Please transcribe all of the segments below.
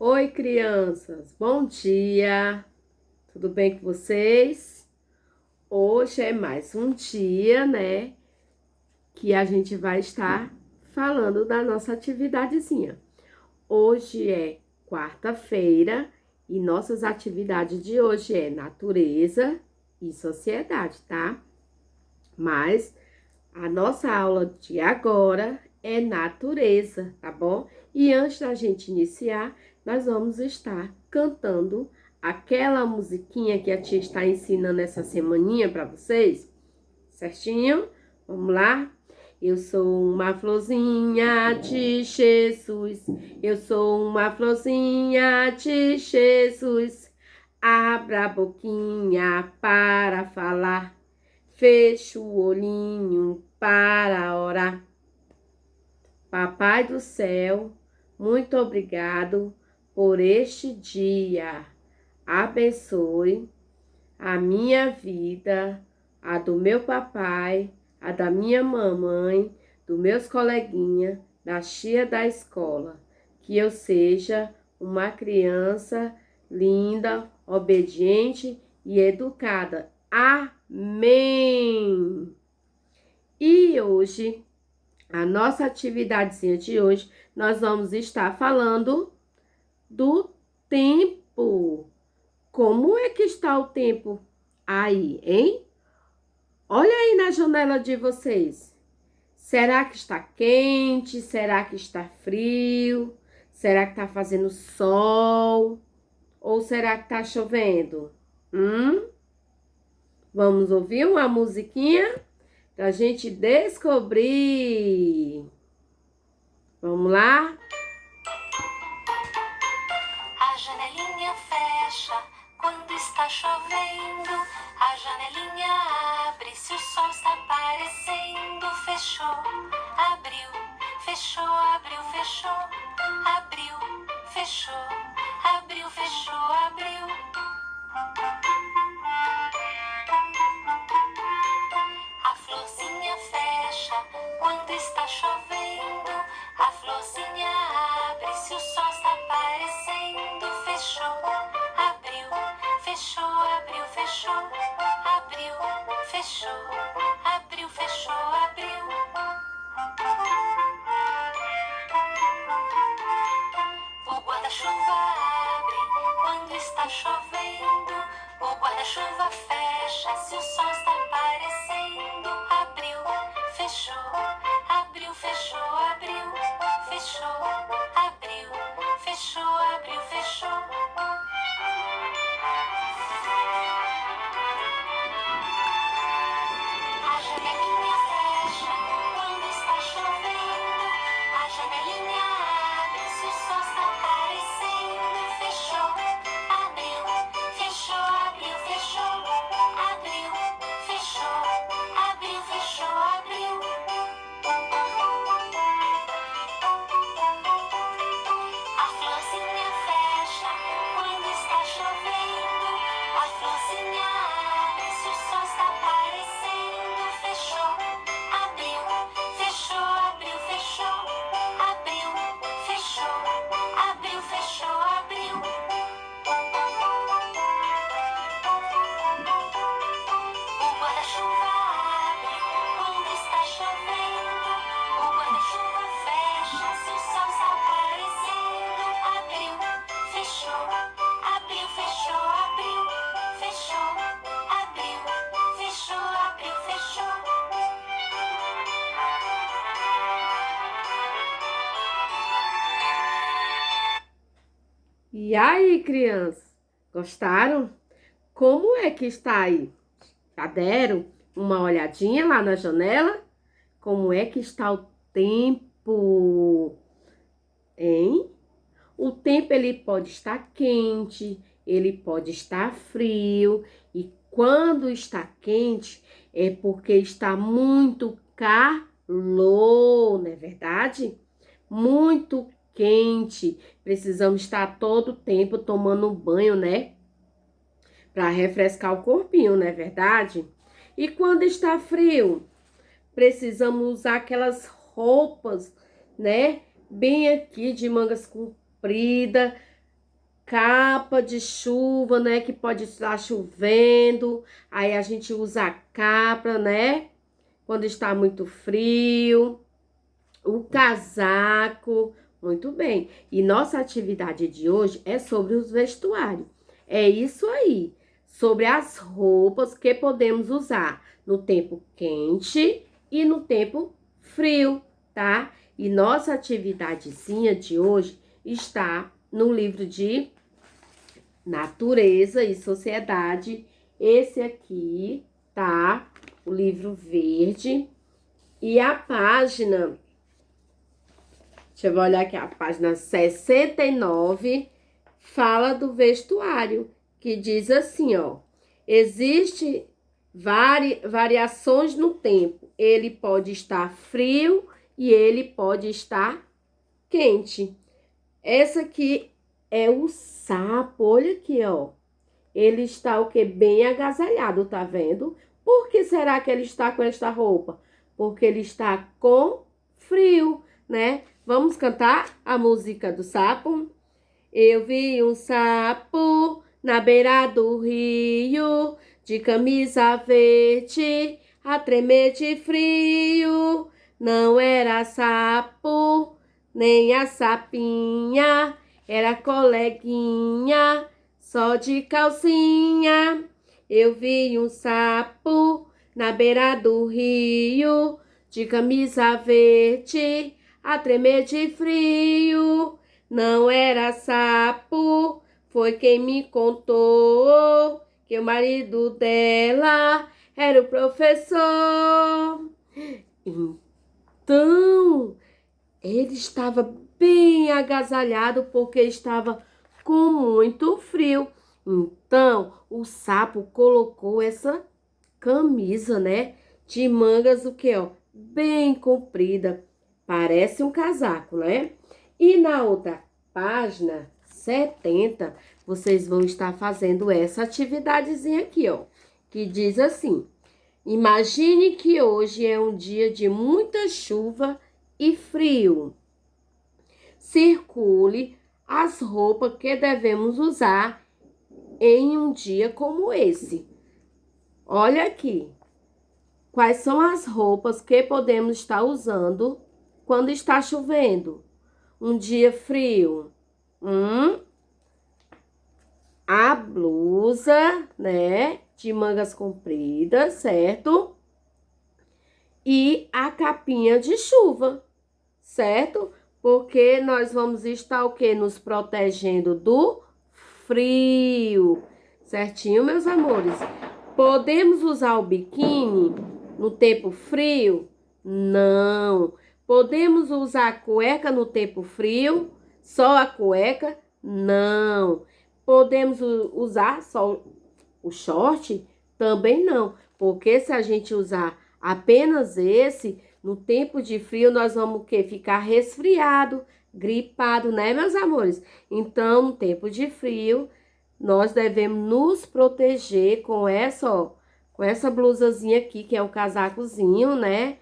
Oi, crianças, bom dia, tudo bem com vocês? Hoje é mais um dia, né, que a gente vai estar falando da nossa atividadezinha. Hoje é quarta-feira e nossas atividades de hoje é natureza e sociedade, tá? Mas a nossa aula de agora é natureza, tá bom? E antes da gente iniciar, nós vamos estar cantando aquela musiquinha que a tia está ensinando essa semaninha para vocês, certinho? Vamos lá? Eu sou uma florzinha de Jesus, eu sou uma florzinha de Jesus. Abra a boquinha para falar. Fecho o olhinho para orar. Papai do céu, muito obrigado por este dia. Abençoe a minha vida, a do meu papai, a da minha mamãe, dos meus coleguinhas, da tia da escola. Que eu seja uma criança linda, obediente e educada. Amém! E hoje, a nossa atividadezinha de hoje, nós vamos estar falando do tempo. Como é que está o tempo aí, hein? Olha aí na janela de vocês. Será que está quente? Será que está frio? Será que está fazendo sol? Ou será que está chovendo? Vamos ouvir uma musiquinha pra gente descobrir. Vamos lá? A janelinha fecha quando está chovendo. A janelinha abre se o sol está aparecendo. Fechou, abriu, fechou, abriu, fechou. Abriu, fechou, abriu, fechou, abriu. A florzinha fecha quando está chovendo. A florzinha abre se o sol está aparecendo. Fechou, abriu, fechou, abriu, fechou. Abriu, fechou, abriu, fechou, abriu. O guarda-chuva abre quando está chovendo. O guarda-chuva fecha se o sol está aparecendo. Abriu, fechou, abriu, fechou, abriu, fechou, abriu, fechou, abriu, fechou. A janelinha fecha quando está chovendo. A janelinha abre se o sol está aparecendo. Fechou, abriu, fechou, abriu, fechou. Abriu, fechou, abriu, fechou, abriu. A florzinha fecha quando está chovendo. A florzinha abre se o sol está aparecendo. Fechou, abriu, fechou, abriu, fechou. Abriu, fechou, abriu, fechou, abriu. O guarda-chuva abre quando está chovendo. O guarda-chuva fecha se o sol está aparecendo. Abriu, fechou, abriu, fechou, abriu, fechou, abriu, fechou, abriu, fechou. E aí, crianças? Gostaram? Como é que está aí? Já deram uma olhadinha lá na janela? Como é que está o tempo? Hein? O tempo ele pode estar quente, ele pode estar frio, e quando está quente é porque está muito calor, não é verdade? Muito quente. Precisamos estar todo tempo tomando banho, né? Para refrescar o corpinho, não é verdade? E quando está frio, precisamos usar aquelas roupas, né? Bem aqui de mangas compridas, capa de chuva, né? Que pode estar chovendo. Aí a gente usa a capa, né? Quando está muito frio. O casaco. Muito bem. E nossa atividade de hoje é sobre os vestuários. É isso aí. Sobre as roupas que podemos usar no tempo quente e no tempo frio, tá? E nossa atividadezinha de hoje está no livro de Natureza e Sociedade. Esse aqui, tá? O livro verde. E a página, deixa eu olhar aqui, a página 69 fala do vestuário, que diz assim, ó. Existe variações no tempo. Ele pode estar frio e ele pode estar quente. Essa aqui é o sapo, olha aqui, ó. Ele está o quê? Bem agasalhado, tá vendo? Por que será que ele está com esta roupa? Porque ele está com frio, né? Vamos cantar a música do sapo? Eu vi um sapo na beira do rio, de camisa verde, a tremer de frio. Não era sapo, nem a sapinha, era coleguinha, só de calcinha. Eu vi um sapo na beira do rio, de camisa verde, a tremer de frio. Não era sapo, foi quem me contou que o marido dela era o professor. Então, ele estava bem agasalhado porque estava com muito frio. Então, o sapo colocou essa camisa, né, de mangas o que, ó, bem comprida, parece um casaco, né? E na outra página 70, vocês vão estar fazendo essa atividadezinha aqui, ó, que diz assim: imagine que hoje é um dia de muita chuva e frio. Circule as roupas que devemos usar em um dia como esse. Olha aqui. Quais são as roupas que podemos estar usando quando está chovendo? Um dia frio. A blusa, né? De mangas compridas, certo? E a capinha de chuva, certo? Porque nós vamos estar o quê? Nos protegendo do frio. Certinho, meus amores? Podemos usar o biquíni no tempo frio? Não. Podemos usar a cueca no tempo frio? Só a cueca? Não. Podemos usar só o short? Também não. Porque se a gente usar apenas esse, no tempo de frio, nós vamos o quê? Ficar resfriado, gripado, né, meus amores? Então, no tempo de frio, nós devemos nos proteger com essa, ó, com essa blusazinha aqui, que é um casacozinho, né?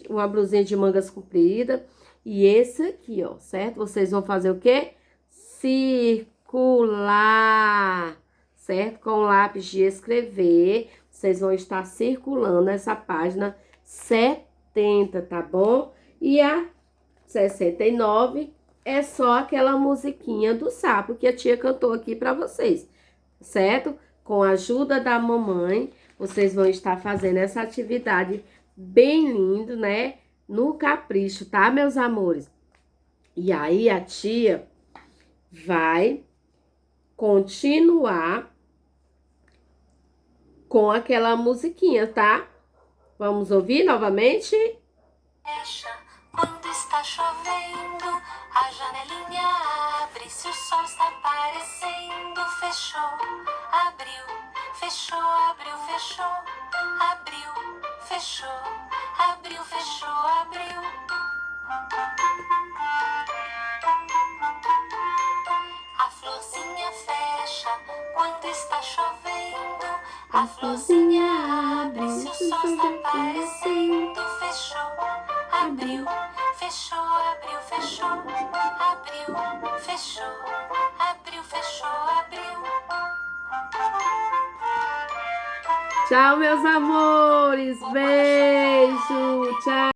Uma blusinha de mangas compridas. E esse aqui, ó, certo? Vocês vão fazer o quê? Circular, certo? Com lápis de escrever, vocês vão estar circulando essa página 70, tá bom? E a 69 é só aquela musiquinha do sapo que a tia cantou aqui para vocês, certo? Com a ajuda da mamãe, vocês vão estar fazendo essa atividade bem lindo, né? No capricho, tá, meus amores? E aí a tia vai continuar com aquela musiquinha, tá? Vamos ouvir novamente? Fecha quando está chovendo, a janelinha abre se o sol está aparecendo. Fechou, abriu, fechou, abriu, fechou, abriu, fechou, abriu, fechou, abriu. A florzinha fecha quando está chovendo, a florzinha abre se o sol está aparecendo. Fechou, abriu, fechou, abriu, fechou, abriu, fechou, abriu, fechou, Tchau, meus amores. Beijo. Tchau.